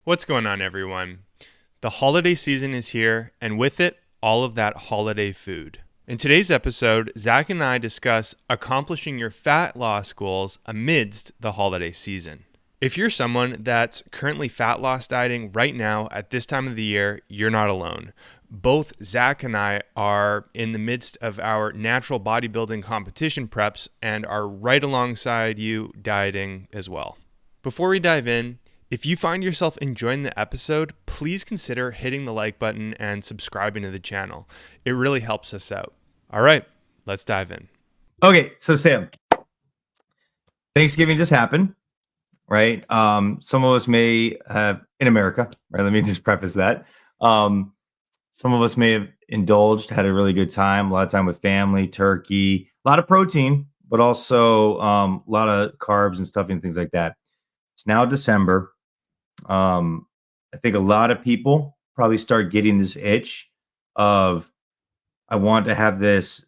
What's going on, everyone? The holiday season is here, and with it, all of that holiday food. In today's episode, Zach and I discuss accomplishing your fat loss goals amidst the holiday season. If you're someone that's currently fat loss dieting right now at this time of the year, you're not alone. Both Zach and I are in the midst of our natural bodybuilding competition preps and are right alongside you dieting as well. Before we dive in, if you find yourself enjoying the episode, please consider hitting the like button and subscribing to the channel. It really helps us out. All right, let's dive in. Okay, so Sam, Thanksgiving just happened, right? Some of us may have in America, right? Let me just preface that. Some of us may have indulged, had a really good time, a lot of time with family, turkey, a lot of protein, but also a lot of carbs and stuff and things like that. It's now December. I think a lot of people probably start getting this itch of I want to have this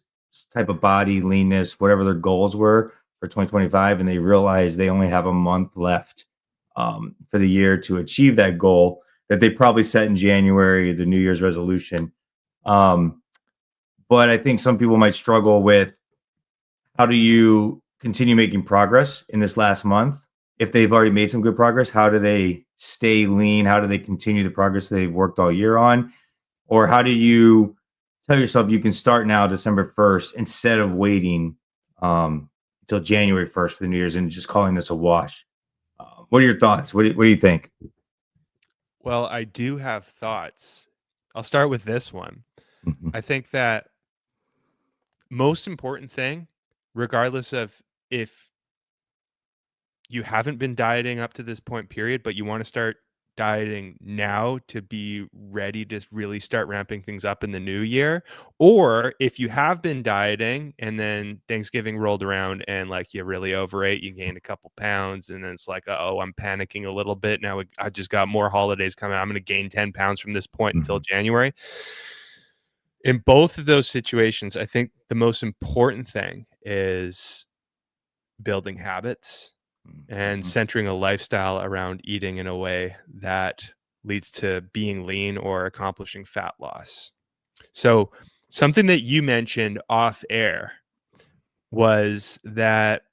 type of body, leanness, whatever their goals were for 2025, and they realize they only have a month left for the year to achieve that goal that they probably set in January, the New Year's resolution. Um, but I think some people might struggle with how do you continue making progress in this last month? If they've already made some good progress, how do they stay lean? How do they continue the progress they've worked all year on? Or how do you tell yourself you can start now December 1st instead of waiting until January 1st for the New Year's and just calling this a wash? What are your thoughts? What do you think? Well, I do have thoughts. I'll start with this one. Mhm. I think that most important thing, regardless of if you haven't been dieting up to this point period, but you want to start dieting now to be ready to really start ramping things up in the new year, or if you have been dieting and then Thanksgiving rolled around and like you really overate, you gained a couple pounds, and then it's like, oh, I'm panicking a little bit now. I just got more holidays coming. I'm going to gain 10 pounds from this point until Mhm. January. In both of those situations, I think the most important thing is building habits and Mhm. centering a lifestyle around eating in a way that leads to being lean or accomplishing fat loss. So, something that you mentioned off air was that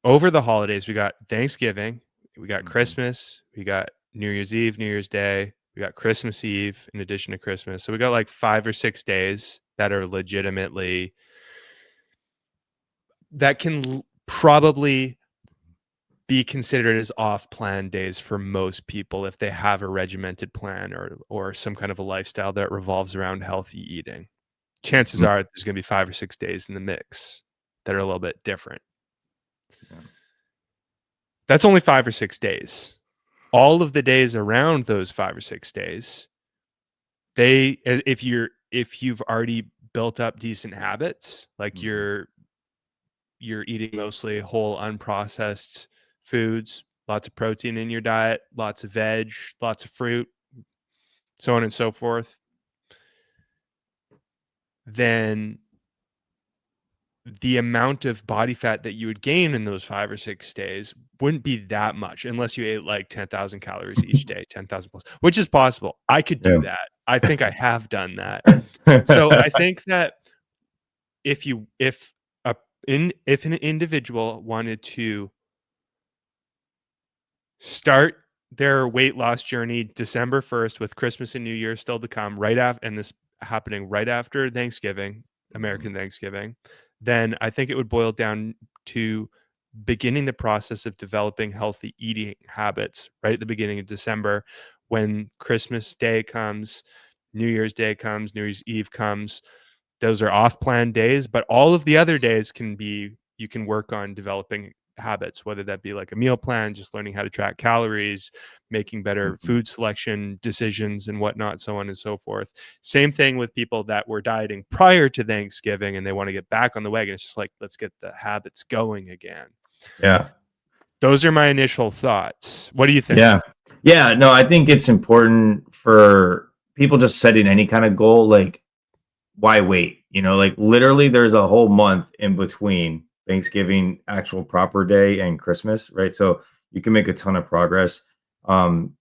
over the holidays, we got Thanksgiving, we got Mhm. Christmas, we got New Year's Eve, New Year's Day, we got Christmas Eve in addition to Christmas. So, we got like 5 or 6 days that are legitimately that can probably be considered as off-plan days for most people if they have a regimented plan or some kind of a lifestyle that revolves around healthy eating. Chances Mhm. are there's gonna be 5 or 6 days in the mix that are a little bit different. Yeah. That's only 5 or 6 days. All of the days around those 5 or 6 days, if you've already built up decent habits, like Mhm. you're eating mostly whole unprocessed foods, lots of protein in your diet, lots of veg, lots of fruit, so on and so forth, then the amount of body fat that you would gain in those 5 or 6 days wouldn't be that much unless you ate like 10,000 calories each day, 10,000 plus, which is possible. I could do Yeah. that. I think I have done that. So I think that if you if an individual wanted to start their weight loss journey December 1st with Christmas and New Year still to come right after, and this happening right after Thanksgiving, Mhm. American Thanksgiving, then I think it would boil down to beginning the process of developing healthy eating habits right at the beginning of December when Christmas Day comes, New Year's Day comes, New Year's Eve comes. Those are off plan days, but all of the other days can be, you can work on developing habits, whether that be like a meal plan, just learning how to track calories, making better Mhm. food selection decisions and whatnot, so on and so forth. Same thing with people that were dieting prior to Thanksgiving and they want to get back on the wagon. It's just like, let's get the habits going again. Yeah. Those are my initial thoughts. What do you think? Yeah. Yeah. No, I think it's important for people just setting any kind of goal. Like, why wait? Like literally, there's a whole month in between Thanksgiving, actual proper day, and Christmas, right? So you can make a ton of progress. Um,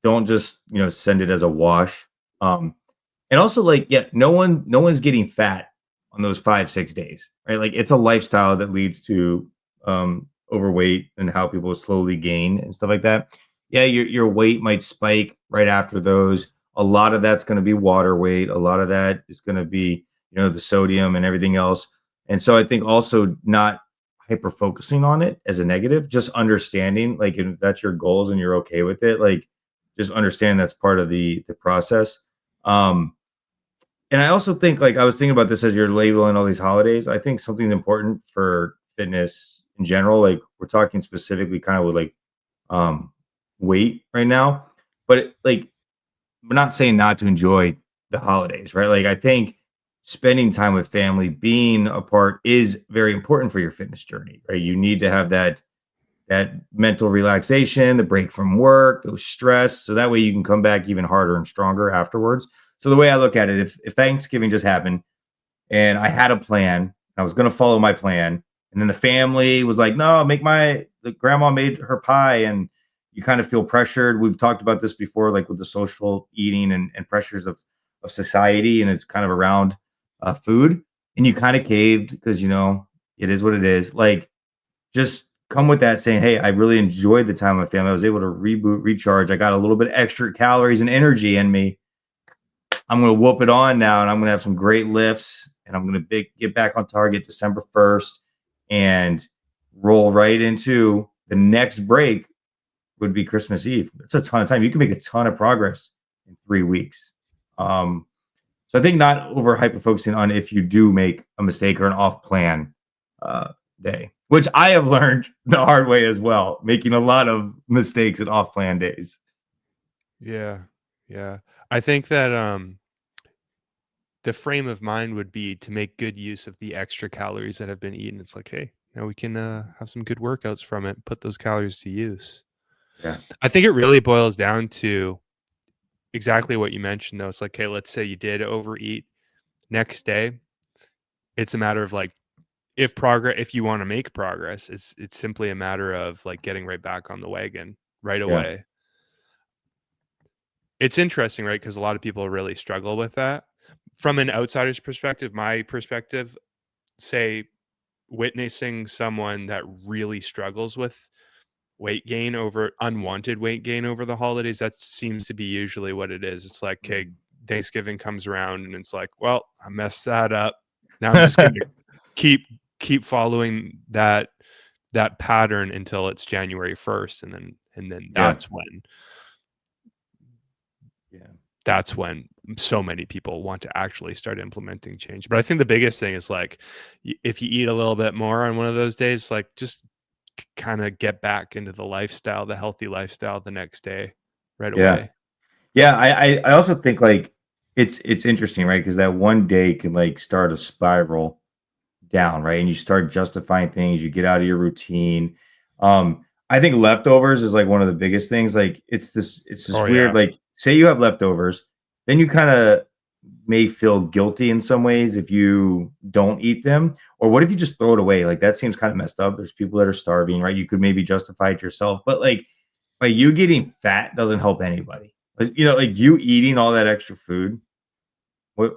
don't just, send it as a wash. Um, and also, like, yeah, no one's getting fat on those 5, 6 days, right? Like, it's a lifestyle that leads to overweight and how people slowly gain and stuff like that. Yeah, your weight might spike right after those. A lot of that's going to be water weight. A lot of that is going to be, the sodium and everything else. And so I think also not hyper focusing on it as a negative, just understanding, like, if that's your goals and you're okay with it, like, just understand that's part of the process. Um, and I also think, like, I was thinking about this as you're labeling all these holidays. I think something important for fitness in general, like, we're talking specifically kind of with, like, um, weight right now, but, like, we're not saying not to enjoy the holidays, right? Like, I think spending time with family, being apart is very important for your fitness journey, right? You need to have that mental relaxation, the break from work, those stress, so that way you can come back even harder and stronger afterwards. So the way I look at it, if Thanksgiving just happened and I had a plan, I was going to follow my plan, and then the family was like, "No, the grandma made her pie," and you kind of feel pressured. We've talked about this before, like with the social eating and pressures of society, and it's kind of around food, and you kind of caved because it is what it is. Like, just come with that saying, "Hey, I really enjoyed the time with family. I was able to reboot, recharge. I got a little bit extra calories and energy in me. I'm going to whoop it on now, and I'm going to have some great lifts, and I'm going to get back on target December 1st and roll right into the next break would be Christmas Eve. It's a ton of time. You can make a ton of progress in 3 weeks. Um, so I think not over hyper focusing on if you do make a mistake or an off plan uh, day, which I have learned the hard way as well, making a lot of mistakes at off plan days. Yeah. Yeah. I think that the frame of mind would be to make good use of the extra calories that have been eaten. It's like, hey, now we can have some good workouts from it, put those calories to use. Yeah. I think it really boils down to exactly what you mentioned, though. It's like, hey, let's say you did overeat next day. It's a matter of like, if you want to make progress, it's simply a matter of like getting right back on the wagon right Yeah. away. It's interesting, right? Because a lot of people really struggle with that. From an outsider's perspective, my perspective, say witnessing someone that really struggles with unwanted weight gain over the holidays, that seems to be usually what it is. It's like, okay, Mhm. Thanksgiving comes around and it's like, well, I messed that up. Now I'm just gonna keep keep following that pattern until it's January 1st, and then Yeah. Yeah. that's when so many people want to actually start implementing change. But I think the biggest thing is like, if you eat a little bit more on one of those days, like just kind of get back into the healthy lifestyle the next day right Yeah. away. Yeah. I also think, like, it's interesting, right? Because that one day can, like, start a spiral down, right? And you start justifying things, you get out of your routine. I think leftovers is like one of the biggest things. Like, it's this Oh weird, yeah. like, say you have leftovers, then you kind of may feel guilty in some ways if you don't eat them. Or what if you just throw it away? Like, that seems kind of messed up. There's people that are starving, right? You could maybe justify it yourself, but like you getting fat doesn't help anybody. Like you eating all that extra food, what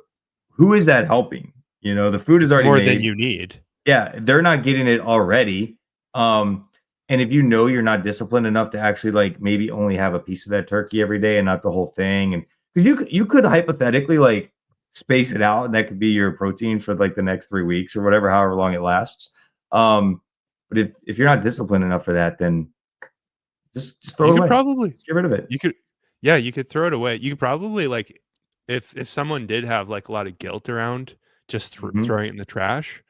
who is that helping? The food is It's already more than made. you need. Yeah, they're not getting it already. And if you're not disciplined enough to actually, like, maybe only have a piece of that turkey every day and not the whole thing, and because you could hypothetically, like, space it out, and that could be your protein for like the next 3 weeks or whatever, however long it lasts. But if you're not disciplined enough for that, then just throw You it could away. probably Just get rid of it. you could yeah, you could throw it away. You could probably like, if someone did have like a lot of guilt around just Mhm. throwing it in the trash,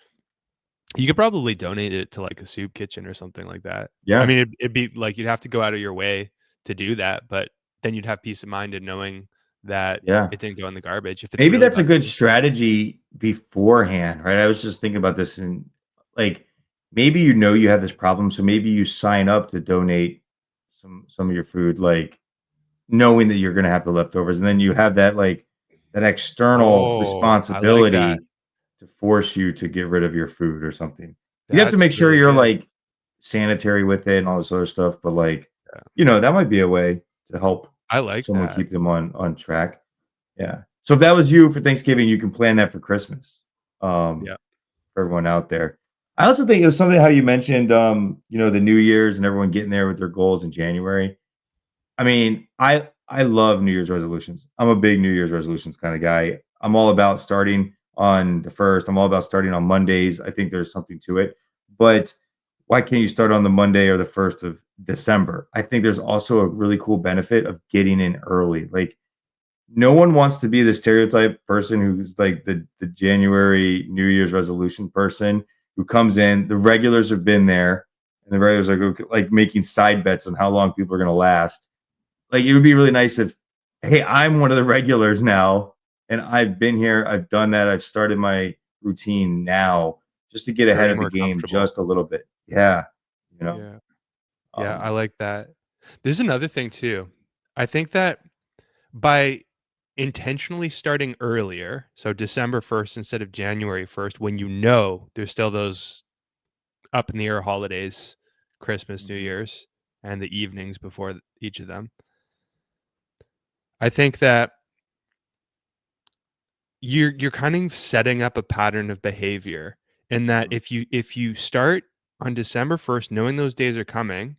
you could probably donate it to like a soup kitchen or something like that. I Yeah, mean, it'd be like you'd have to go out of your way to do that, but then you'd have peace of mind in knowing that yeah. it didn't go in the garbage if it's Maybe really that's a that good delicious. strategy beforehand, right? I was just thinking about this, and, like, maybe you have this problem, so maybe you sign up to donate some of your food, like, knowing that you're gonna have the leftovers, and then you have that, like, that external Oh, I like that. responsibility to force you to get rid of your food or something. You have to That's make sure really you're, good. like, sanitary with it and all this other stuff. But like, Yeah. that might be a way to help I like someone that. keep them on track. Yeah. So if that was you for Thanksgiving, you can plan that for Christmas. Um, Yeah. for everyone out there. I also think it was something how you mentioned, the New Year's and everyone getting there with their goals in January. I mean, I love New Year's resolutions. I'm a big New Year's resolutions kind of guy. I'm all about starting on the first. I'm all about starting on Mondays. I think there's something to it. But why can't you start on the Monday or the first of December? I think there's also a really cool benefit of getting in early. Like no one wants to be the stereotype person who's like the January New Year's resolution person who comes in. The regulars have been there, and the regulars are like making side bets on how long people are going to last. Like it would be really nice if, hey, I'm one of the regulars now, and I've been here, I've done that, I've started my routine now, just to get You're ahead already of the more game comfortable. just a little bit. Yeah, you know. Yeah. Yeah, Um, I like that. There's another thing too. I think that by intentionally starting earlier, so December 1st instead of January 1st, when you know there's still those up in the air holidays, Christmas, New mhm, Year's, and the evenings before each of them. I think that you're kind of setting up a pattern of behavior in that mhm, if you start on December 1st knowing those days are coming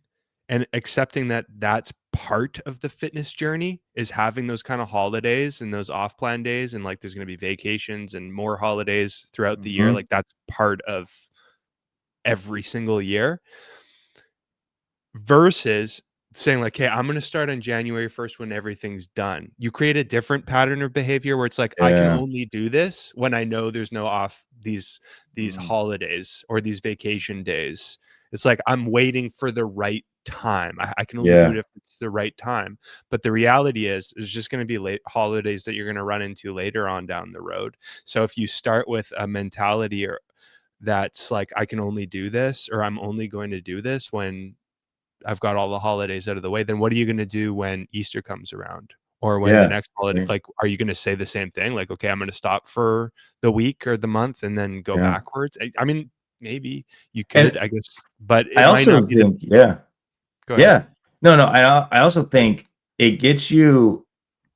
and accepting that that's part of the fitness journey is having those kind of holidays and those off plan days and like there's going to be vacations and more holidays throughout the year mhm. like that's part of every single year versus saying like, "Hey, I'm gonna start on January 1st when everything's done." You create a different pattern of behavior where it's like, "I can Yeah. only do this when I know there's no off these Mhm. holidays or these vacation days." It's like I'm waiting for the right time. I can only do it Yeah. if it's the right time. But the reality is, there's just gonna be late holidays that you're gonna run into later on down the road. So if you start with a mentality or that's like, "I can only do this," or "I'm only going to do this when I've got all the holidays out of the way," then what are you gonna do when Easter comes around? Or when the Yeah. next holiday Right. like, are you gonna say the same thing? Like, "Okay, I'm gonna stop for the week or the month and then go Yeah. backwards?" I mean, maybe you could, And I guess, but I it might not also be the think, yeah. Go ahead. Yeah. No, no, I also think it gets you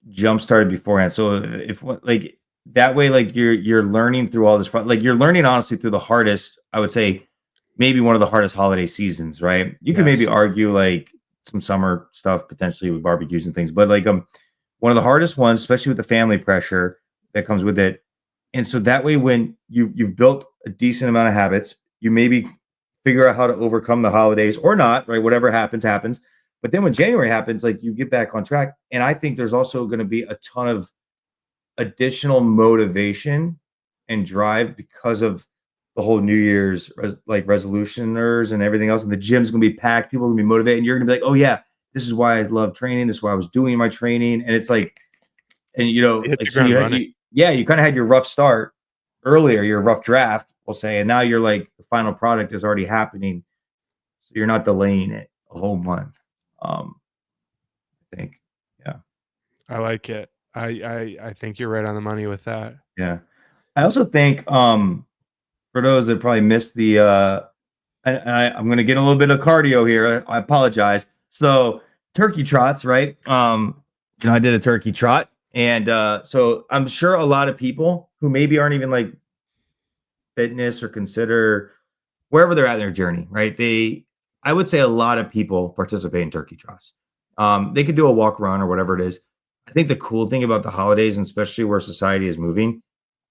jump started beforehand. So if like that way, like you're learning through all this, like you're learning honestly through the hardest, I would say maybe one of the hardest holiday seasons, right? You could maybe Yes. argue like some summer stuff potentially with barbecues and things, but like one of the hardest ones, especially with the family pressure that comes with it. And so that way, when you've built a decent amount of habits, you maybe figure out how to overcome the holidays or not, right? Whatever happens, happens. But then when January happens, like you get back on track. And I think there's also going to be a ton of additional motivation and drive because of the whole New Year's like resolutioners and everything else. And the gym's gonna be packed. People are gonna be motivated, and you're gonna be like, "Oh yeah, this is why I love training. This is why I was doing my training." And it's like, and You hit like the so ground running. yeah, you kind of had your rough start earlier, your rough draft, we'll say, and now you're like the final product is already happening, so you're not delaying it a whole month. Um, I think, yeah, I like it. I think you're right on the money with that. yeah. I also think for those that probably missed the I'm gonna get a little bit of cardio here. I apologize. So turkey trots, right? I did a turkey trot, and so I'm sure a lot of people who maybe aren't even like fitness or consider wherever they're at in their journey, right? I would say a lot of people participate in turkey trots. They could do a walk run or whatever it is. I think the cool thing about the holidays, and especially where society is moving,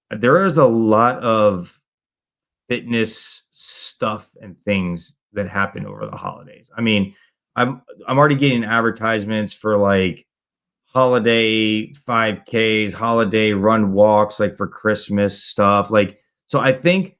there is a lot of fitness stuff and things that happen over the holidays. I mean, I'm already getting advertisements for like holiday 5Ks, holiday run walks, like for Christmas stuff. Like, so I think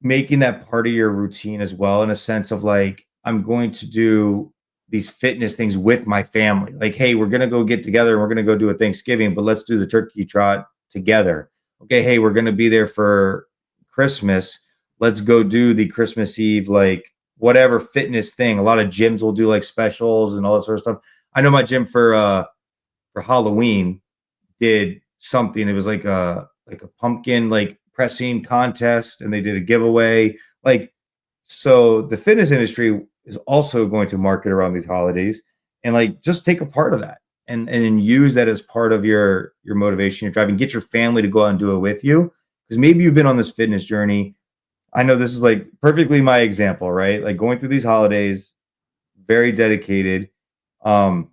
making that part of your routine as well, in a sense of like, I'm going to do these fitness things with my family. Like, hey, we're gonna go get together and we're gonna go do a Thanksgiving, but let's do the turkey trot together. Okay, hey, we're gonna be there for Christmas. Let's go do the Christmas Eve, like whatever fitness thing. A lot of gyms will do like specials and all that sort of stuff. I know my gym for Halloween did something. It was like a pumpkin like pressing contest, and they did a giveaway. Like So the fitness industry is also going to market around these holidays and like just take a part of that and then use that as part of your motivation, your drive, and get your family to go out and do it with you. Because maybe you've been on this fitness journey. I know this is like perfectly my example, right? Like going through these holidays, very dedicated. Um,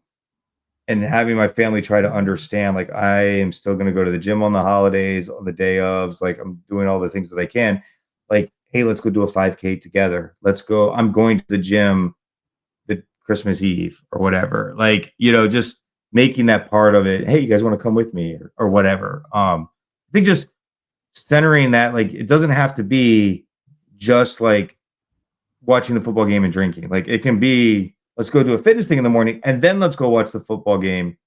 and having my family try to understand, like, I am still gonna go to the gym on the holidays, on the day ofs, like, I'm doing all the things that I can. Like, "Hey, let's go do a 5K together. Let's go." I'm going to the gym the Christmas Eve or whatever. Like, just making that part of it. "Hey, you guys wanna come with me?" Or whatever. I think just centering that, like, it doesn't have to be just, like, watching the football game and drinking. Like, it can be, "Let's go do a fitness thing in the morning, and then let's go watch the football game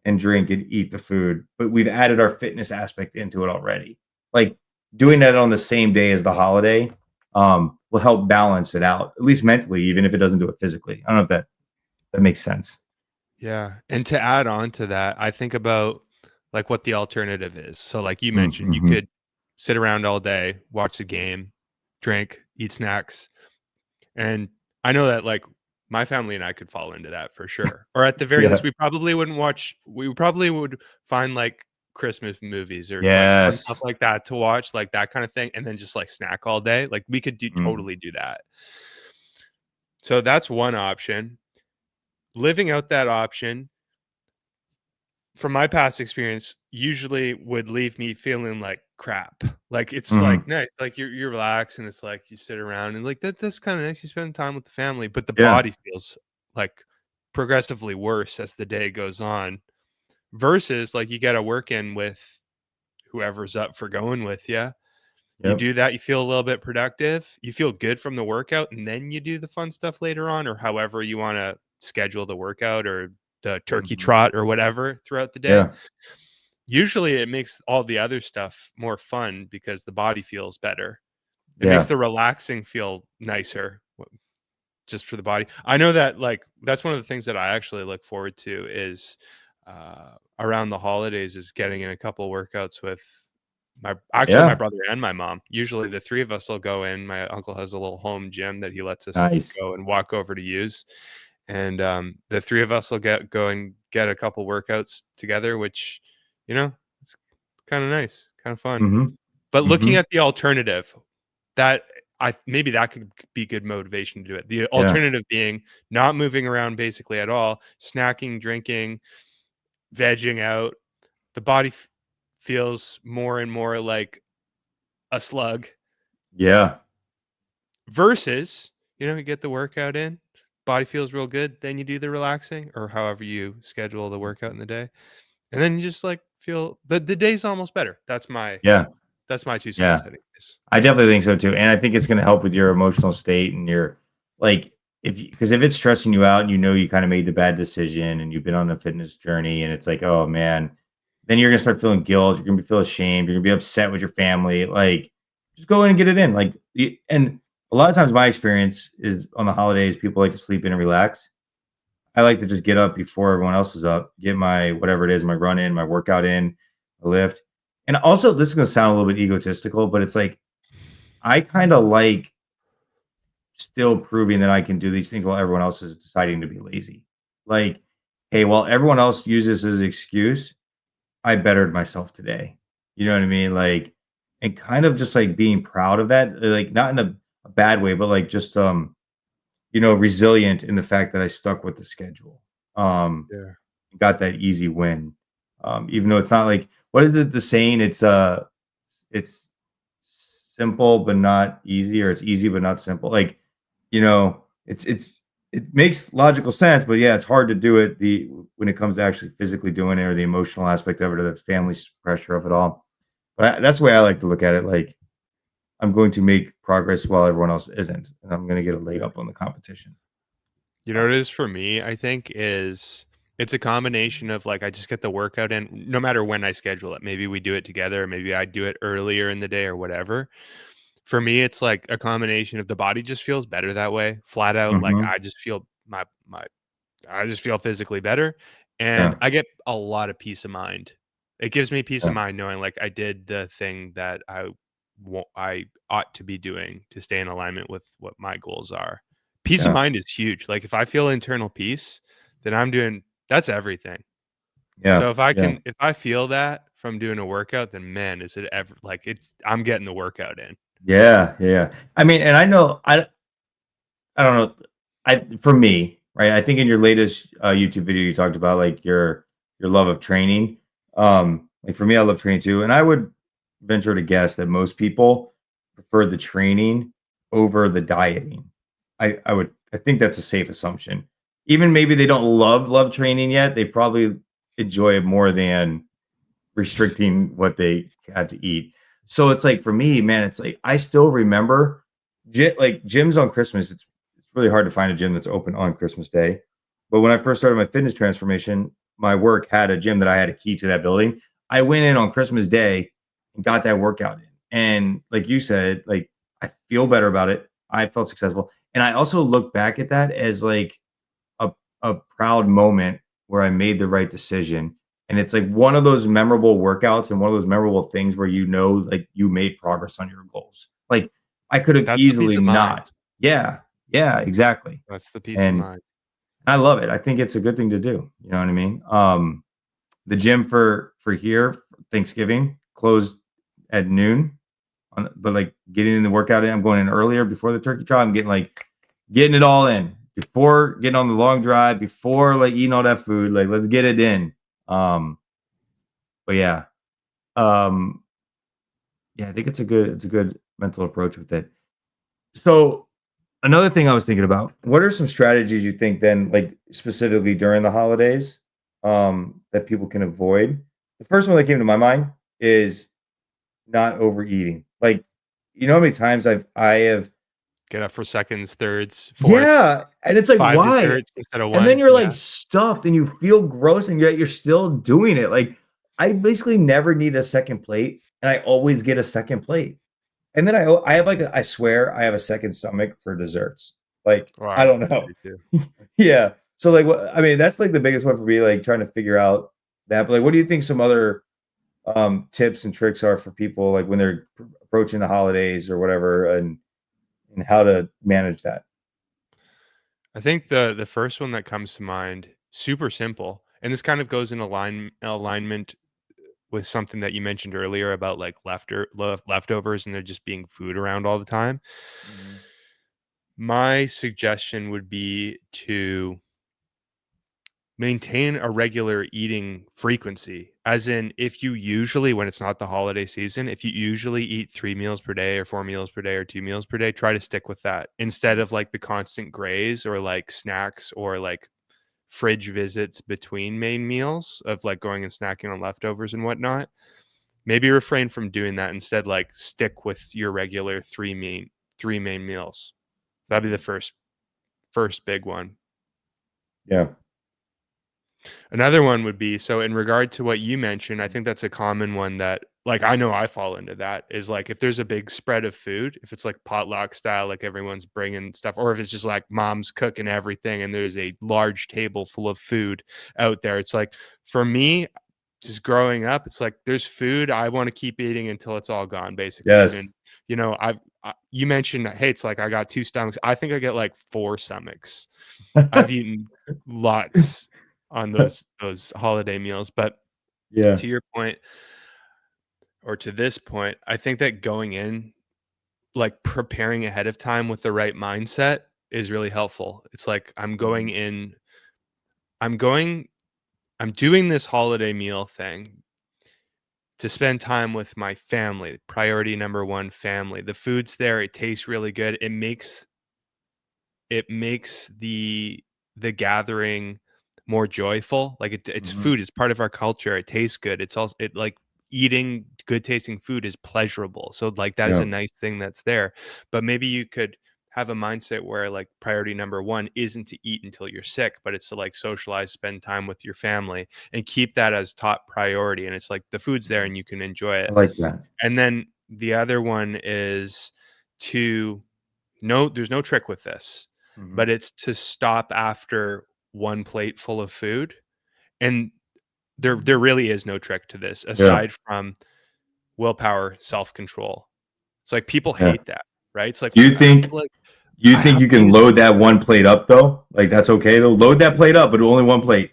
and drink and eat the food," but we've added our fitness aspect into it already. Like, doing that on the same day as the holiday, will help balance it out, at least mentally, even if it doesn't do it physically. I don't know if that makes sense. Yeah, and to add on to that, I think about, like, what the alternative is. So, like you Mm, mentioned, you mhm. could sit around all day, watch the game, drink, eat snacks, and I know that, like, my family and I could fall into that for sure. Or at the very least, Yeah. we probably would find, like, Christmas movies or, like, fun stuff Yes. like that to watch, like, that kinda thing, and then just, like, snack all day. Like, we could do Mm. totally do that. So that's one option. Living out that option, from my past experience, usually would leave me feeling like crap. Like, it's, like, Mhm. nice, like, you're relaxed, and it's, like, you sit around and, like, that's kinda nice, you spend time with the family, but the Yeah. body feels, like, progressively worse as the day goes on, versus, like, you gotta work in with whoever's up for going with you. You Yep. do that, you feel a little bit productive, you feel good from the workout, and then you do the fun stuff later on, or however you wanna schedule the workout or the turkey Mhm. trot or whatever throughout the day. Yeah. Usually, it makes all the other stuff more fun because the body feels better. It makes Yeah. the relaxing feel nicer just for the body. I know that, like, that's one of the things that I actually look forward to is, around the holidays is getting in a couple workouts with my Yeah. brother and my mom. Usually, the 3 of us will go in. My uncle has a little home gym that he lets us Nice. go and walk over to use, and, the 3 of us will go and get a couple workouts together, which, it's kinda nice, kinda fun. Mhm. But looking Mhm. at the alternative, that I maybe that could be good motivation to do it. The Yeah. alternative being not moving around basically at all, snacking, drinking, vegging out. The body feels more and more like a slug Yeah. versus, you get the workout in, body feels real good, then you do the relaxing or however you schedule the workout in the day. And then you just, like, feel the day's almost better. Yeah. That's my 2 Yeah. cents anyways. I definitely think so too, and I think it's gonna help with your emotional state and your like, if it's stressing you out and you know you kinda made the bad decision and you've been on a fitness journey and it's like, "Oh, man," then you're gonna start feeling guilt, you're gonna feel ashamed, you're gonna be upset with your family, like, just go in and get it in, like, and a lot of times my experience is on the holidays, people like to sleep in and relax. I like to just get up before everyone else is up, get my whatever it is, my run in, my workout in, a lift, and also, this is gonna sound a little bit egotistical, but it's like I kinda like still proving that I can do these things while everyone else is deciding to be lazy. Like, "Hey, while everyone else uses this as an excuse, I bettered myself today." You know what I mean? Like, and kind of just, like, being proud of that, like, not in a bad way, but, like, just, resilient in the fact that I stuck with the schedule. Um, Yeah. got that easy win. Even though it's not like what is it the saying? It's simple but not easy, or it's easy but not simple. Like, it makes logical sense, but yeah, it's hard to do it when it comes to actually physically doing it or the emotional aspect of it or the family pressure of it all. But that's the way I like to look at it. Like, I'm going to make progress while everyone else isn't, and I'm going to get a leg Yeah. up on the competition. You know Uh, what it is for me, I think, is it's a combination of, like, I just get the workout in no matter when I schedule it. Maybe we do it together, maybe I do it earlier in the day or whatever. For me, it's like a combination of the body just feels better that way, flat out, like, mhm. I just feel physically better, and Yeah. I get a lot of peace of mind. It gives me peace of Yeah. mind knowing, like, I did the thing that I I ought to be doing to stay in alignment with what my goals are. Peace of Yeah. mind is huge. Like if I feel internal peace, then that's everything. Yeah. So Yeah. if I feel that from doing a workout, then man, is it ever like I'm getting the workout in. Yeah. Yeah. I mean, and I know I don't know. For me, right? I think in your latest YouTube video, you talked about like your love of training. Like for me, I love training too, and I would venture to guess that most people prefer the training over the dieting. I think that's a safe assumption. Even maybe they don't love training yet, they probably enjoy it more than restricting what they have to eat. So it's like for me, man, it's like I still remember like gyms on Christmas. It's really hard to find a gym that's open on Christmas Day. But when I first started my fitness transformation, my work had a gym that I had a key to that building. I went in on Christmas Day and got that workout in. And like you said, like I feel better about it. I felt successful. And I also look back at that as like a a proud moment where I made the right decision. And it's like one of those memorable workouts and one of those memorable things where like you made progress on your goals. Like I could have That's the peace easily of mind. not. Yeah. Yeah, exactly. That's the peace of And mind. I love it. I think it's a good thing to do. You know what I mean? The gym for here, Thanksgiving, closed at noon. But like getting in the workout in, I'm going in earlier before the turkey trot. I'm getting it all in before getting on the long drive, before like eating all that food. Like let's get it in. Um, but yeah, um, yeah, I think it's a good mental approach with it. So another thing I was thinking about, what are some strategies you think then, like specifically during the holidays, that people can avoid? The first one that came to my mind is not overeating. Like, you know how many times I have Get up for seconds, thirds, fourths, yeah, and it's like, 5 why? desserts instead of And then 1. you're like Yeah. stuffed and you feel gross and yet you're still doing it. Like I basically never need a second plate and I always get a second plate. And then I have like I swear I have a second stomach for desserts. Like Or I I don't I know. do too. Yeah. So like what I mean that's like the biggest one for me like trying to figure out that. But like what do you think some other tips and tricks are for people like when they're approaching the holidays or whatever and how to manage that? I think the first one that comes to mind, super simple, and this kind of goes in alignment with something that you mentioned earlier about like leftovers and there just being food around all the time. Mhm. My suggestion would be to maintain a regular eating frequency. As in, if you usually, when it's not the holiday season, if you usually eat 3 meals per day or 4 meals per day or 2 meals per day, try to stick with that instead of like the constant graze or like snacks or like fridge visits between main meals of like going and snacking on leftovers and whatnot. Maybe refrain from doing that. Instead, like stick with your regular three main meals. That'd be the first big one. Yeah. Another one would be, so in regard to what you mentioned, I think that's a common one that like I know I fall into that is like if there's a big spread of food, if it's like potluck style, like everyone's bringing stuff, or if it's just like mom's cooking everything and there's a large table full of food out there. It's like for me, just growing up, it's like there's food I want to keep eating until it's all gone, basically. Yes. Even you mentioned, hey, it's like I got two stomachs. I think I get like four stomachs. I've eaten lots on those holiday meals, but Yeah. to your point or to this point, I think that going in, like preparing ahead of time with the right mindset is really helpful. It's like Mhm. I'm going I'm doing this holiday meal thing to spend time with my family. Priority number 1, family. The food's there, it tastes really good. It makes the gathering more joyful. Like it's Mhm. food, it's part of our culture. It tastes good. It's also it like eating good tasting food is pleasurable. So like that is a Yeah. nice thing that's there. But maybe you could have a mindset where like priority number 1 isn't to eat until you're sick, but it's to like socialize, spend time with your family and keep that as top priority. And it's like the food's there Mhm. and you can enjoy I it. like that. And then the other one is to no, there's no trick with this, Mhm. but it's to stop after one plate full of food, and there really is no trick to this Yeah. aside from willpower, self-control. It's like people Yeah. hate that, right? It's like Do you I think feel like you I think have you to can use load that one plate up though? Like that's okay though. Load that plate up, but only one plate.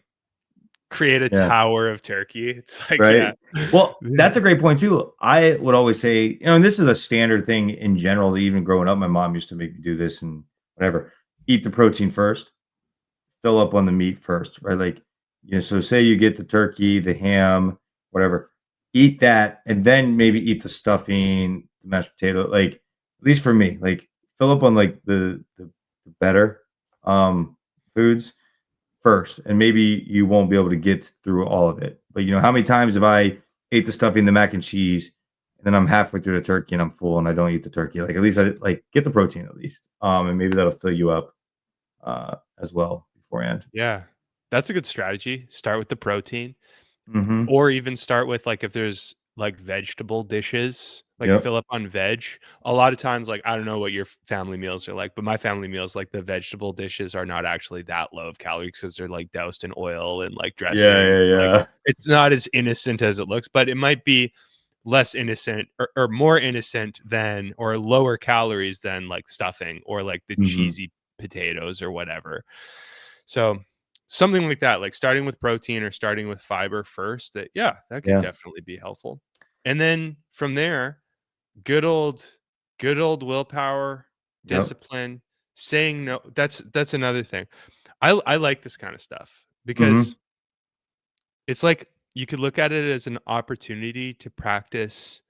create a Yeah. tower of turkey. It's like, yeah. Right. Well, that's a great point too. I would always say, and this is a standard thing in general. Even growing up, my mom used to make me do this and whatever. Eat the protein first, fill up on the meat first, right? Like, so say you get the turkey, the ham, whatever, eat that, and then maybe eat the stuffing, the mashed potato. Like, at least for me, like fill up on like the better foods first, and maybe you won't be able to get through all of it. But how many times have I ate the stuffing, the mac and cheese, and then I'm halfway through the turkey and I'm full and I don't eat the turkey. Like at least I like get the protein at least. And maybe that'll fill you up as well beforehand. Yeah. That's a good strategy. Start with the protein. Mhm. Or even start with, like, if there's, like, vegetable dishes, like, Yep. fill up on veg. A lot of times, like, I don't know what your family meals are like, but my family meals, like, the vegetable dishes are not actually that low of calories because 'cause they're, like, doused in oil and, like, Yeah, dressings, yeah, and, like, yeah. it's not as innocent as it looks, but it might be less innocent or more innocent than or lower calories than, like, stuffing or, like, the Mhm. cheesy potatoes or whatever. So, something like that, like starting with protein or starting with fiber first, that yeah, that could Yeah. definitely be helpful. And then from there, good old good old willpower, Yep. discipline, saying no. That's another thing. I like this kind of stuff because Mhm. it's like you could look at it as an opportunity to practice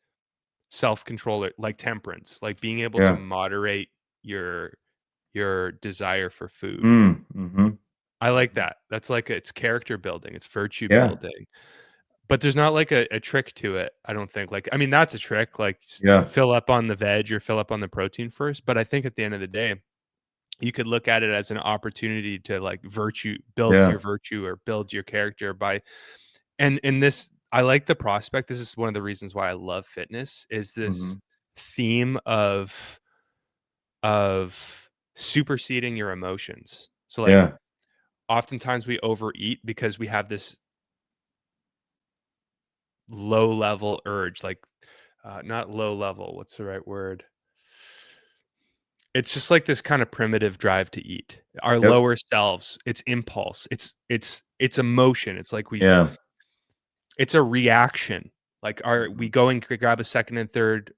self-control, like temperance, like being able to Yeah. moderate your desire for food. Mhm. I like Mhm. that. That's like it's character building, it's virtue Yeah. building, but there's not like a trick to it, I don't think. Like, I mean, that's a trick, like Yeah. fill up on the veg or fill up on the protein first. But I think at the end of the day, you could look at it as an opportunity to like build Yeah. your virtue or build your character by and in this I like the prospect. This is one of the reasons why I love fitness is this Mhm. theme of superseding your emotions. So like Yeah. oftentimes we overeat because we have this low level urge, like, not low level, what's the right word? It's just like this kind of primitive drive to eat. Our Yep. lower selves, it's impulse, it's emotion, it's like Yeah. it's a reaction. Like, we Mhm. go and grab a second and third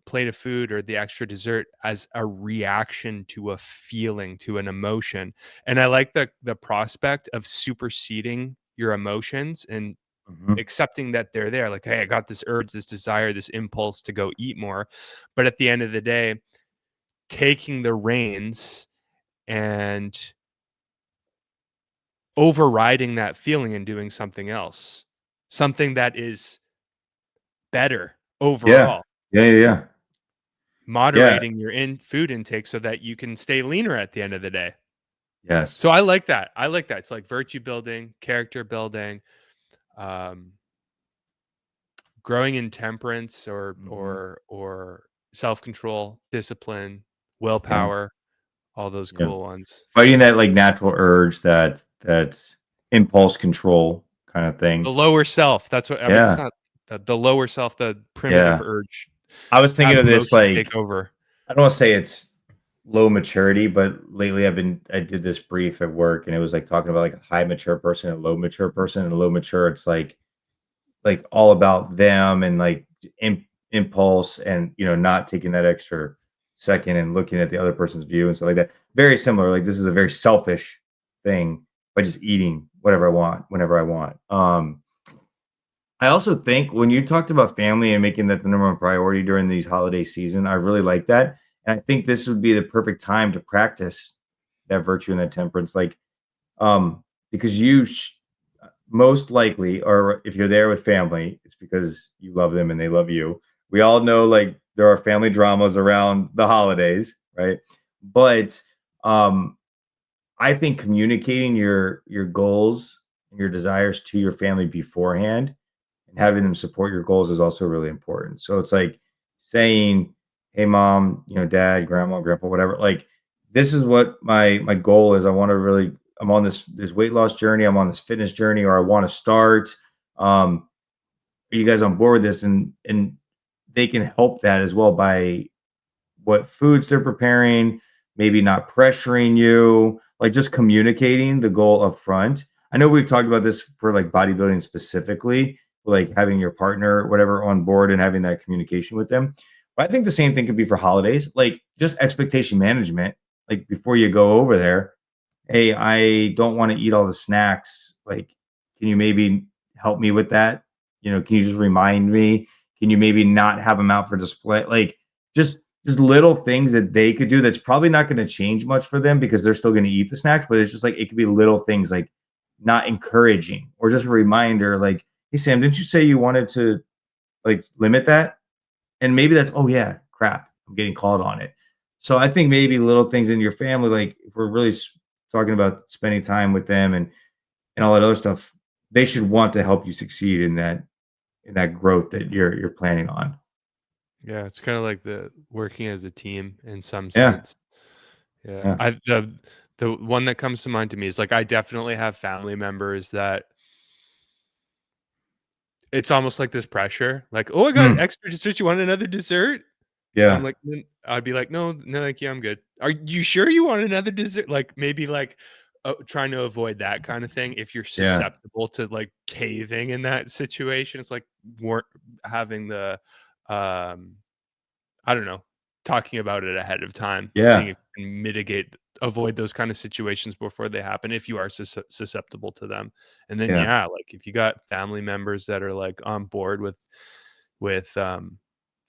plate of food or the extra dessert as a reaction to a feeling, to an emotion, and I like the prospect of superseding your emotions and Mhm. accepting that they're there. Like, hey, I got this urge, this desire, this impulse to go eat more. But at the end of the day, taking the reins and overriding that feeling and doing something else, something that is better Yeah. overall, Yeah, yeah, yeah. Yeah. moderating your food intake so that you can stay leaner at the end of the day. Yes. So I like that. I like that. It's like virtue building, character building, um, growing in temperance Mhm. or self-control, discipline, Yeah. willpower, all those Yeah. cool ones. Fighting that, like, natural urge, that impulse control kinda The thing. lower self, that's what I mean, it's Yeah. not the lower self, the primitive Yeah. urge I was to have thinking of this, emotion take like, over. I don't wanna say it's low maturity, but lately I did this brief at work, and it was, like, talking about, like, a high mature person and a low mature person, and a low mature, it's like all about them and like impulse and not taking that extra second and looking at the other person's view and stuff like that. Very similar. Like this is a very selfish thing by just eating whatever I want whenever I want. I also think when you talked about family and making that the number one priority during these holiday season, I really like that. And I think this would be the perfect time to practice that virtue and that temperance. Like because most likely, or if you're there with family, it's because you love them and they love you. We all know like there are family dramas around the holidays, right? But um, I think communicating your goals and your desires to your family beforehand and having them support your goals is also really important. So it's like saying, "Hey, mom, dad, grandma, grandpa, whatever. Like, this is what my goal is. I want to really. I'm on this weight loss journey. I'm on this fitness journey, or I want to start. Are you guys on board with this?" And they can help that as well by what foods they're preparing, maybe not pressuring you, like just communicating the goal up front. I know we've talked about this for like bodybuilding specifically, like having your partner, or whatever, on board and having that communication with them. But I think the same thing could be for holidays, like just expectation management. Like before you go over there, hey, I don't want to eat all the snacks. Like, can you maybe help me with that? Can you just remind me? Can you maybe not have them out for display? Like, just little things that they could do that's probably not going to change much for them because they're still going to eat the snacks, but it's just like it could be little things like not encouraging or just a reminder like, hey Sam, didn't you say you wanted to like limit that? And maybe that's, oh yeah, crap, I'm getting called on it. So I think maybe little things in your family, like if we're really talking about spending time with them and all that other stuff, they should want to help you succeed in that growth that you're planning on. Yeah, it's kind of like the working as a team in some Yeah. sense. Yeah, Yeah. the one that comes to mind to me is like I definitely have family members that it's almost like this pressure, like, "Oh, I got Mm, extra dessert. You want another dessert?" So I'm yeah. like, I'd be like, "No, no, thank you, I'm good." "Are you sure you want another dessert?" Like, maybe, like, trying to avoid that kinda thing if you're Yeah. susceptible to, like, caving in that situation. It's like more having the, um, I don't know, talking about it ahead of time, seeing Yeah. if you can avoid those kind of situations before they happen if you are susceptible to them. And then, Yeah. yeah, like, if you got family members that are, like, on board with,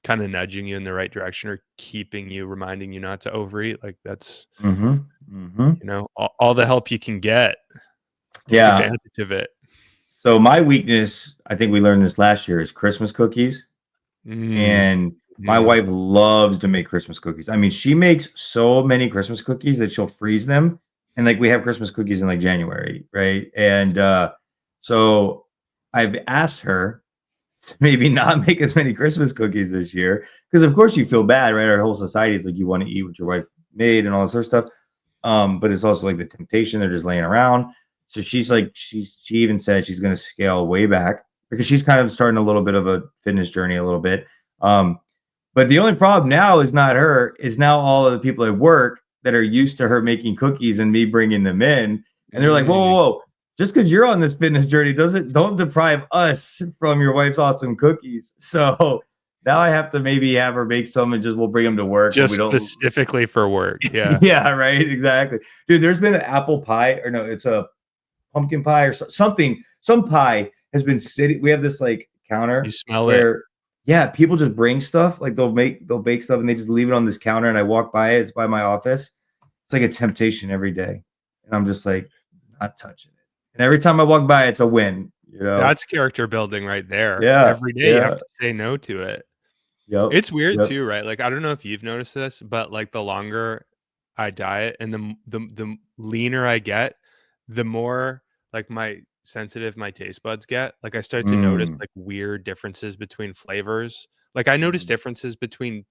kinda nudging you in the right direction or keeping you reminding you not to overeat, like, that's, Mhm. Mhm. all the help you can get. Take Yeah. advantage of it. So my weakness, I think we learned this last year, is Christmas cookies. Mm. And my Mhm. wife loves to make Christmas cookies. I mean, she makes so many Christmas cookies that she'll freeze them. And like we have Christmas cookies in like January, right? And so I've asked her to maybe not make as many Christmas cookies this year. Because of course you feel bad, right? Our whole society is like you want to eat what your wife made and all this sort of stuff. But it's also like the temptation, they're just laying around. So she's like, she even said she's gonna scale way back because she's kind of starting a little bit of a fitness journey a little bit. Um, but the only problem now is not her, is now all of the people at work that are used to her making cookies and me bringing them in. And they're like, whoa, whoa, Mm. whoa. Just because you're on this fitness journey doesn't don't deprive us from your wife's awesome cookies. So now I have to maybe have her make some and just we'll bring them to work when we Just don't. specifically for work, yeah. Yeah, right. Exactly. Dude, there's been an apple pie, or no, it's a pumpkin pie or something. Some pie has been sitting. We have this like You counter smell it. where, yeah, people just bring stuff. Like they'll bake stuff and they just leave it on this counter. And I walk by it. It's by my office. It's like a temptation every day. And I'm just like, not touching it. And every time I walk by, it's a win, you know? That's character building right there. Yeah. Every day you have Yeah. to say no to it. Yep. It's weird Yep. too, right? Like, I don't know if you've noticed this, but, like, the longer I diet and the leaner I get, the more, like, my taste buds get. Like, I start to notice, Mm, like, weird differences between flavors. Like, I notice mm. differences between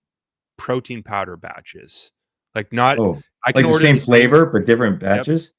protein powder batches. Like, not Oh, I can like the order same the same. flavor, but different Yep. batches?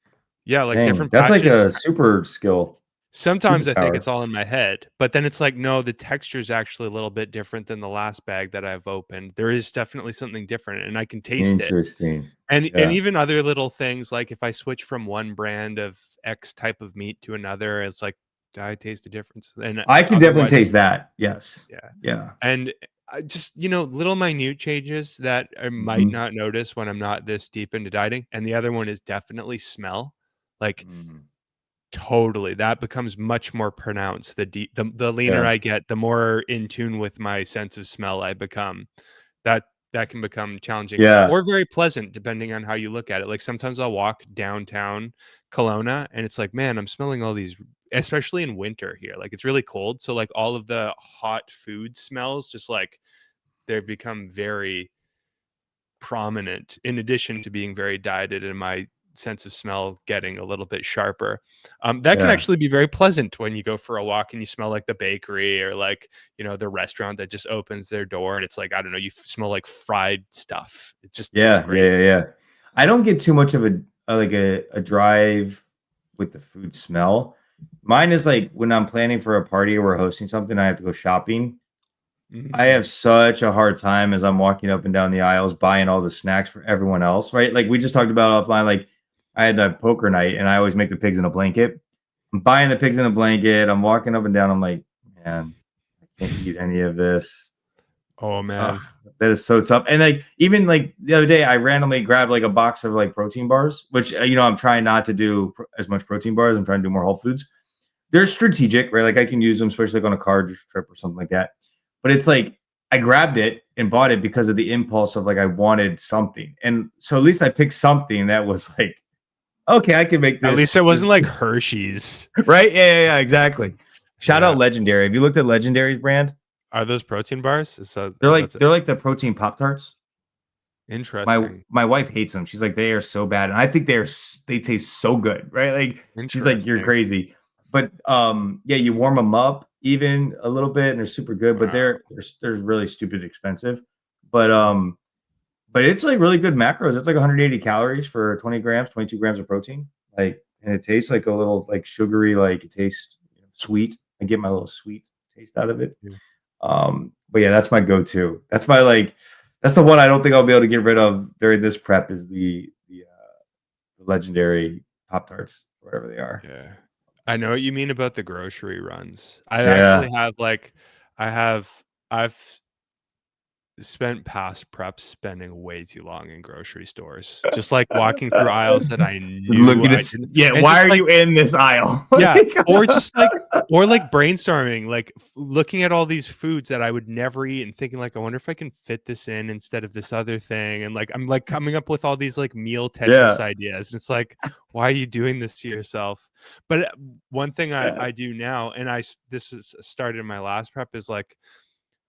Yeah, like, Dang, different that's like batches. a super skill, Sometimes I think superpower. it's all in my head, but then it's like, no, the texture is actually a little bit different than the last bag that I've opened. There is definitely something different, and I can taste it. Interesting. And Yeah. even other little things, like if I switch from one brand of X type of meat to another, it's like, I taste the difference? And I can definitely otherwise, taste that. Yes. yeah. Yeah. And I just, little minute changes that I might Mhm. not notice when I'm not this deep into dieting. And the other one is definitely smell. Like, Mhm. totally, that becomes much more pronounced the leaner Yeah. I get, the more in tune with my sense of smell I become. That that can become challenging Yeah. or very pleasant depending on how you look at it. Like, sometimes I'll walk downtown Kelowna, and it's like, "Man, I'm smelling all these," especially in winter here, like, it's really cold, so, like, all of the hot food smells just, like, they've become very prominent in addition to being very dieted and my sense of smell getting a little bit sharper. That can Yeah. actually be very pleasant when you go for a walk and you smell like the bakery or like, the restaurant that just opens their door and it's like, I don't know, you smell like fried stuff. It's Yeah. Yeah. great. Yeah. Yeah. I don't get too much of a drive with the food smell. Mine is like when I'm planning for a party or we're hosting something, I have to go shopping. I have Mhm. such a hard time as I'm walking up and down the aisles buying all the snacks for everyone else, right? Like we just talked about offline, like I had a poker night and I always make the pigs in a blanket. I'm buying the pigs in a blanket. I'm walking up and down. I'm like, man, I can't eat any of this. Oh, Ugh, man. that is so tough. And like even like the other day, I randomly grabbed like a box of like protein bars, which I'm trying not to do as much protein bars. I'm trying to do more whole foods. They're strategic, right? Like I can use them, especially like on a car trip or something like that. But it's like I grabbed it and bought it because of the impulse of like I wanted something, and so at least I picked something that was like, okay, I can make At least this. it This wasn't like Hershey's. right? Yeah, exactly. Shout out Yeah. Legendary. Have you looked at Legendary's brand? Are those protein bars? They're like That's it. they're like the protein pop tarts. My Interesting. my wife hates them. She's like, they are so bad, and I think they taste so good, right? Like she's like, you're Interesting. crazy, but yeah, you warm them up even a little bit, and they're super good, but Wow. they're really stupid expensive, but but it's like really good macros. It's like 180 calories for 20 grams, 22 grams of protein, like, and it tastes like a little like sugary, like it tastes sweet. I get my little sweet taste out of it. Yeah. But yeah, that's my go-to. That's my like that's the one I don't think I'll be able to get rid of during this prep is the legendary Pop Tarts, wherever they are. Yeah. I know what you mean about the grocery runs. I Yeah. actually have, like I have I've spent past preps spending way too long in grocery stores, just, like, walking through aisles that I knew Looking I at didn't yeah, and why just, are like you in this aisle? yeah, Like or, like, brainstorming, like, looking at all these foods that I would never eat and thinking, like, "I wonder if I can fit this in instead of this other thing," and, like, I'm, like, coming up with all these, like, meal Tetris Yeah. ideas, and it's like, "Why are you doing this to yourself?" But, one thing Yeah. I do now, and this is started in my last prep, is, like,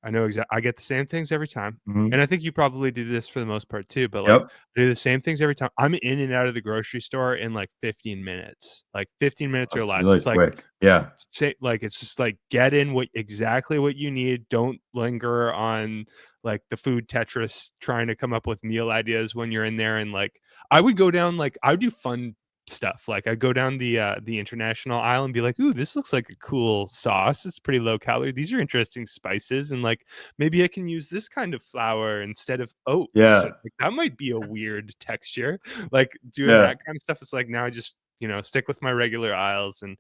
I get the same things every time, Mhm. and I think you probably do this for the most part too, but, like, Yep. I do the same things every time. I'm in and out of the grocery store in, like, 15 minutes, like, 15 minutes or That's less. really It's like, quick. Yeah. say like, it's just like, get in what exactly what you need, don't linger on, like, the food Tetris trying to come up with meal ideas when you're in there, and, like, I would go down, like I would do fun stuff, like, I'd go down the international aisle and be like, "Ooh, this looks like a cool sauce, it's pretty low calorie, these are interesting spices, and, like, maybe I can use this kind of flour instead of oats, Yeah. like, that might be a weird texture." Like, doing Yeah. that kind of stuff is like, now I just, stick with my regular aisles, and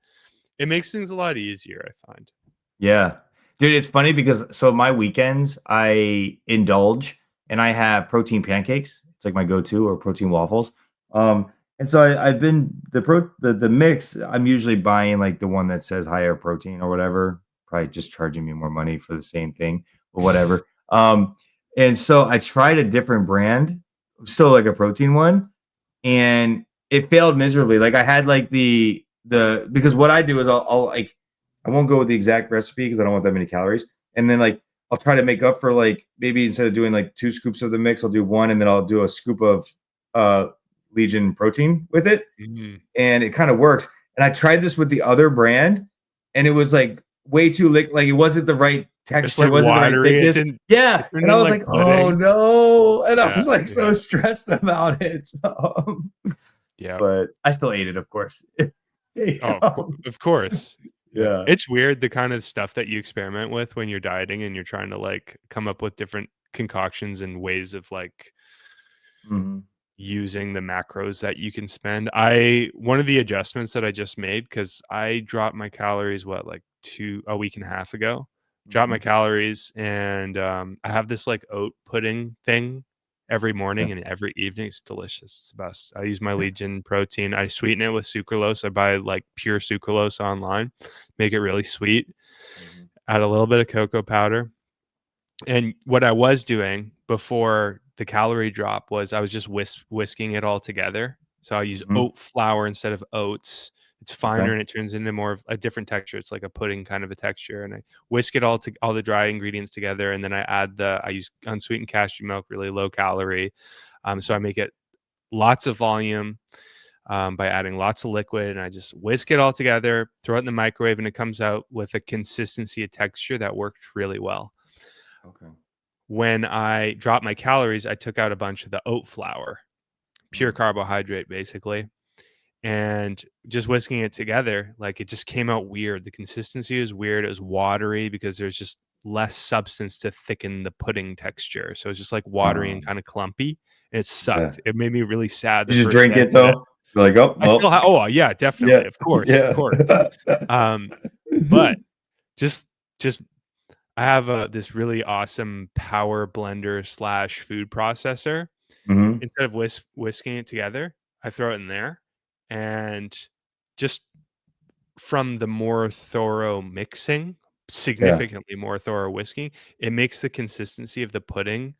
it makes things a lot easier, I find. Yeah. Dude, it's funny because so my weekends, I indulge and I have protein pancakes. It's like my go-to or protein waffles. And so I've been the mix, I'm usually buying like the one that says higher protein or whatever, probably just charging me more money for the same thing, but whatever. And so I tried a different brand, still like a protein one, and it failed miserably. Like I had like the because what I do is I'll like I won't go with the exact recipe because I don't want that many calories. And then like I'll try to make up for like maybe instead of doing like two scoops of the mix, I'll do one and then I'll do a scoop of uh Legion protein with it. Mhm. And it kind of works. And I tried this with the other brand and it was like way too like it wasn't the right It's, texture, like, wasn't the right watery, thickness. it Yeah. turned And I into, was like, like, oh pudding. no. And I Yeah, was like so yeah, stressed about it. yeah. But I still ate it, of course. Oh, of course. Yeah. Yeah. It's weird the kind of stuff that you experiment with when you're dieting and you're trying to, like, come up with different concoctions and ways of, like, Mhm. using the macros that you can spend. I one of the adjustments that I just made because I dropped my calories, what, like, a week and a half ago? Dropped my Mhm. calories, and, I have this, like, oat pudding thing every Yeah. morning and every evening. It's delicious. It's the best. I use my Legion protein. I sweeten it with sucralose. I buy, like, pure sucralose online, make it really sweet, Mhm. add a little bit of cocoa powder, and what I was doing before the calorie drop was I was just whisking it all together. So I use Mhm. oat flour instead of oats. It's Okay. finer and it turns into more of a different texture. It's like a pudding kind of a texture. And I whisk it all the dry ingredients together. And then I use unsweetened cashew milk, really low calorie. So I Mhm. make it lots of volume by adding lots of liquid. And I just whisk it all together, throw it in the microwave, and it comes out with a consistency of texture that worked really well. Okay. When I dropped my calories, I took out a bunch of the oat flour, pure Mm. carbohydrate basically, and just whisking it together, like, it just came out weird. The consistency was weird. It was watery because there's just less substance to thicken the pudding texture. So it's just like watery and kind of clumpy. And it Yeah. sucked. It made me really sad the Did you first drink day I it did it. though? You're like, oh I still well, have, oh yeah, definitely. yeah, Of course, of yeah. course. But just just I have this really awesome power blender slash food processor. Hmm. Instead of whisking it together, I throw it in there, and just from the more thorough mixing, Yeah, significantly more thorough whisking, it makes the consistency of the pudding,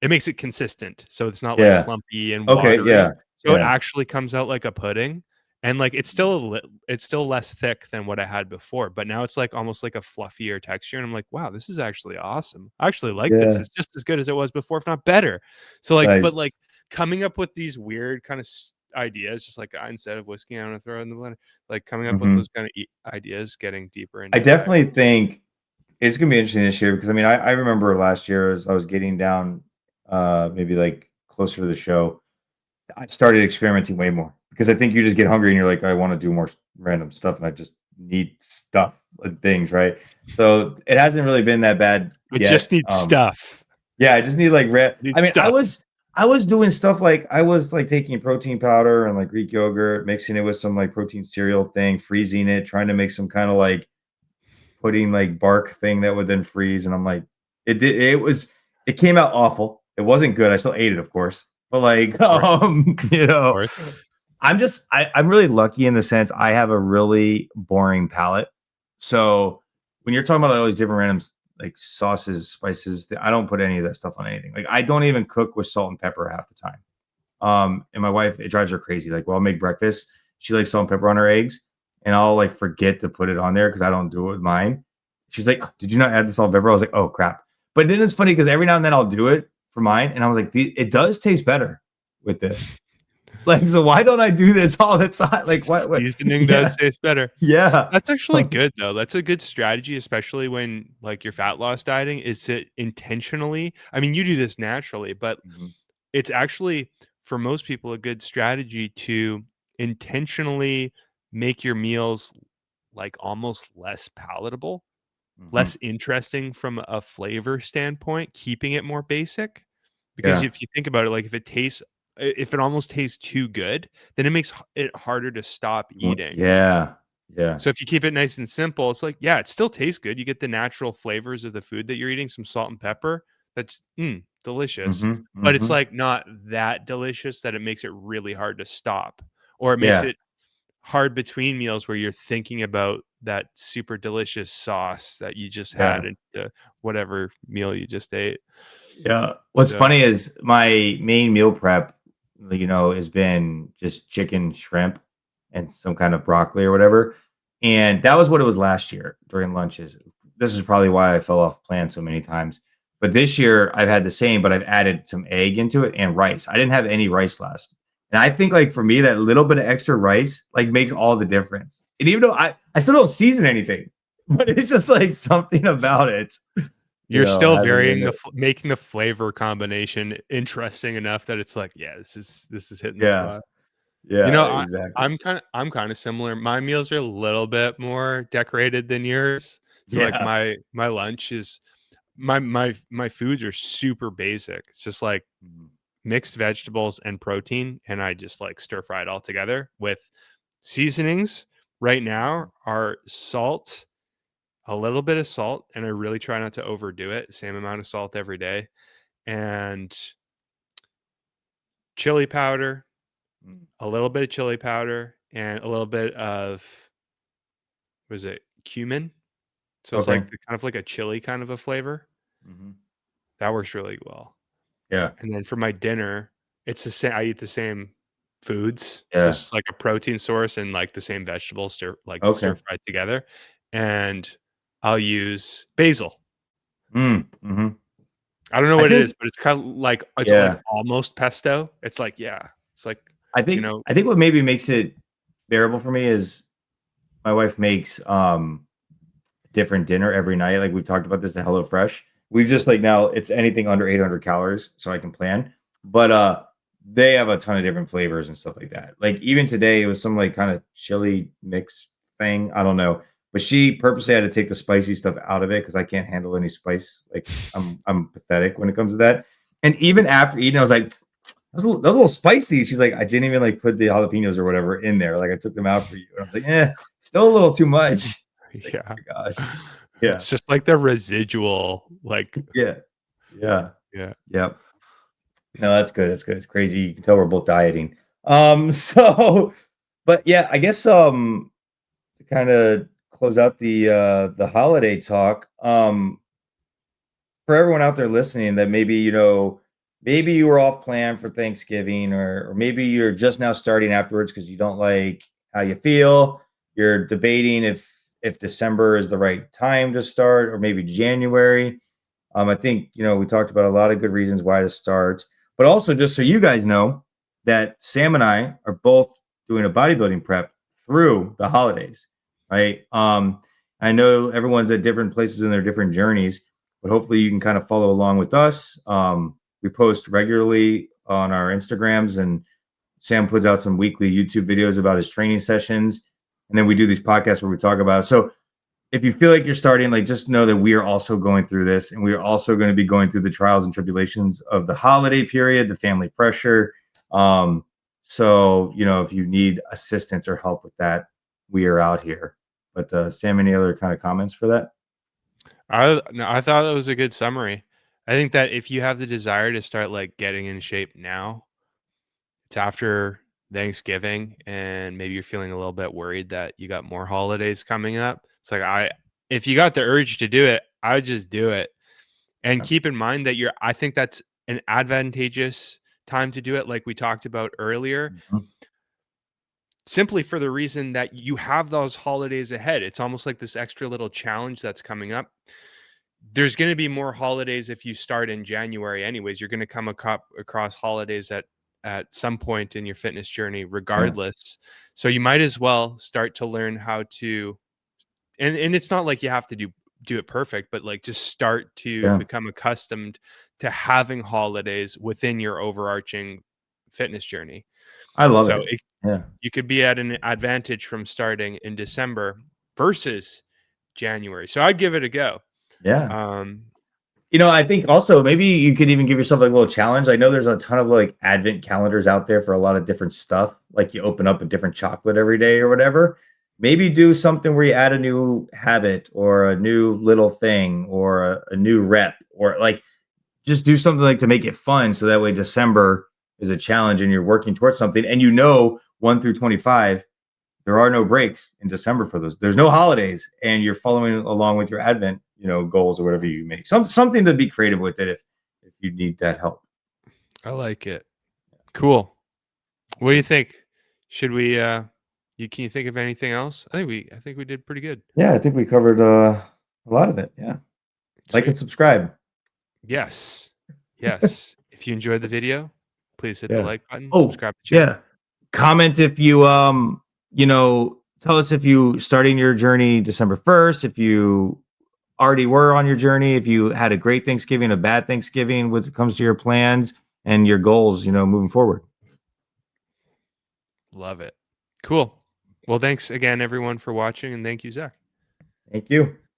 it makes it consistent, so it's not, like, yeah. clumpy and Okay, watery, yeah, so it yeah. actually comes out like a pudding, and, like, it's still less thick than what I had before, but now it's, like, almost like a fluffier texture, and I'm like, "Wow, this is actually awesome. I actually like this. Yeah, It's just as good as it was before, if not better." So, like but, nice. like, coming up with these weird kinda ideas, just like, instead of whisking, I'm gonna throw it in the blender, like, coming up with Hmm. those kinda ideas, getting deeper I into it, I definitely think it's gonna be interesting this year because I mean, I remember last year as I was getting down, maybe like closer to the show, I started experimenting way more because I think you just get hungry and you're like, I want to do more random stuff, and I just need stuff and things, right? So it hasn't really been that bad I just yet. need stuff. Yeah, I just need like Need I mean, stuff. I was doing stuff like I was like taking protein powder and like Greek yogurt, mixing it with some like protein cereal thing, freezing it, trying to make some kind of like pudding like bark thing that would then freeze. And I'm like, it came out awful. It wasn't good. I still ate it, of course. But like, Of course, you of know, course. I'm really lucky in the sense I have a really boring palate. So when you're talking about all these different random like sauces, spices, I don't put any of that stuff on anything. Like I don't even cook with salt and pepper half the time. And my wife, it drives her crazy. Like, well, I'll make breakfast. She likes salt and pepper on her eggs, and I'll like forget to put it on there because I don't do it with mine. She's like, "Did you not add the salt and pepper?" I was like, "Oh crap!" But then it's funny because every now and then I'll do it for mine, and I was like, "It does taste better with this." Like, so why don't I do this all the time? Like, what? Seasoning does Yeah, taste better. yeah. That's actually good, though. That's a good strategy, especially when, like, you're fat loss dieting, is to intentionally I mean, you do this naturally, but Mhm, it's actually, for most people, a good strategy to intentionally make your meals, like, almost less palatable, mhm. less interesting from a flavor standpoint, keeping it more basic. Because Yeah. if you think about it, like, if it almost tastes too good, then it makes it harder to stop eating. Yeah. Yeah. So if you keep it nice and simple, it's like, yeah, it still tastes good. You get the natural flavors of the food that you're eating, some salt and pepper. That's delicious. Mhm, But it's mhm. like not that delicious that it makes it really hard to stop. Or it makes Yeah. it hard between meals where you're thinking about that super delicious sauce that you just had Yeah. into whatever meal you just ate. Yeah. What's So funny is my main meal prep, has been just chicken, shrimp, and some kind of broccoli or whatever. And that was what it was last year during lunches. This is probably why I fell off plan so many times. But this year I've had the same, but I've added some egg into it and rice. I didn't have any rice last. And I think like for me, that little bit of extra rice like makes all the difference. And even though I still don't season anything, but it's just like something about it, you're still having it in varying it. making the flavor combination interesting enough that it's like, yeah, this is hitting the Yeah. spot. You Yeah, know, exactly. I'm kinda similar. My meals are a little bit more decorated than yours. So, like, Yeah. my lunch is my foods are super basic. It's just, like, Mhm, mixed vegetables and protein, and I just, like, stir fry it all together with seasonings right mhm, now are salt, a little bit of salt, and I really try not to overdo it, same amount of salt every day, and chili powder, mm. a little bit of chili powder, and a little bit of was it cumin? So it's Okay. like kind of like a chili kind of a flavor. Mhm. That works really well. Yeah. And then for my dinner, it's the same I eat the same foods. So Yeah. it's like a protein source and like the same vegetables stir Okay. fried together. And I'll use basil. Mhm. I don't know I what it is, think but it's kind of like it's like yeah. almost pesto. It's like, yeah. It's like, you know, I think what maybe makes it bearable for me is my wife makes, different dinner every night. Like we've talked about this at HelloFresh. We've just like now it's anything under 800 calories, so I can plan. But they have a ton of different flavors and stuff like that. Like even today, it was some like kind of chili mix thing. I don't know, But she purposely had to take the spicy stuff out of it because I can't handle any spice. Like I'm pathetic when it comes to that. And even after eating, I was like, that was a little spicy. She's like, I didn't even like put the jalapenos or whatever in there. Like I took them out for you. And I was like, still a little too much. It's like, oh Yeah. my gosh. Yeah. It's just like the residual, like, Yeah. Yeah. yeah. Yeah. No, that's good. That's good. It's crazy. You can tell we're both dieting. But yeah, I guess to kind of close out the holiday talk, for everyone out there listening that maybe, maybe you were off plan for Thanksgiving, or maybe you're just now starting afterwards because you don't like how you feel. You're debating if December is the right time to start, or maybe January. I think, we talked about a lot of good reasons why to start, but also just so you guys know that Sam and I are both doing a bodybuilding prep through the holidays, right? I know everyone's at different places in their different journeys, but hopefully you can kind of follow along with us. We post regularly on our Instagrams, and Sam puts out some weekly YouTube videos about his training sessions. And then we do these podcasts where we talk about it. So if you feel like you're starting, like, just know that we are also going through this, and we are also going to be going through the trials and tribulations of the holiday period, the family pressure. So, if you need assistance or help with that, we are out here. But Sam, any other kind of comments for that? No, I thought that was a good summary. I think that if you have the desire to start like getting in shape now, it's after Thanksgiving and maybe you're feeling a little bit worried that you got more holidays coming up. It's like if you got the urge to do it, I would just do it. And Yeah. keep in mind that I think that's an advantageous time to do it, like we talked about earlier, Mhm. simply for the reason that you have those holidays ahead. It's almost like this extra little challenge that's coming up. There's going to be more holidays if you start in January anyways. You're going to come across holidays at some point in your fitness journey Yeah. regardless. So you might as well start to learn how to, and it's not like you have to do it perfect, but like just start to Yeah. become accustomed to having holidays within your overarching fitness journey. I love So it. Yeah. you could be at an advantage from starting in December versus January. So I'd give it a go. Yeah. Um, I think also maybe you could even give yourself like a little challenge. I know there's a ton of like advent calendars out there for a lot of different stuff. Like you open up a different chocolate every day or whatever. Maybe do something where you add a new habit or a new little thing or a new rep, or like just do something like to make it fun. So that way December is a challenge and you're working towards something, and 1 through 25, there are no breaks in December for those. There's no holidays, and you're following along with your Advent, goals or whatever you make. Something to be creative with it if you need that help. I like it. Cool. What do you think? Should we can you think of anything else? I think we did pretty good. Yeah, I think we covered a lot of it. Yeah, like and Sweet. subscribe. Yes. Yes. If you enjoyed the video, please hit the Yeah. like button, Oh, subscribe to the channel. yeah. Comment if tell us if you starting your journey December 1st, if you already were on your journey, if you had a great Thanksgiving, a bad Thanksgiving when it comes to your plans and your goals, moving forward. Love it. Cool. Well, thanks again everyone for watching, and thank you, Zach. Thank you.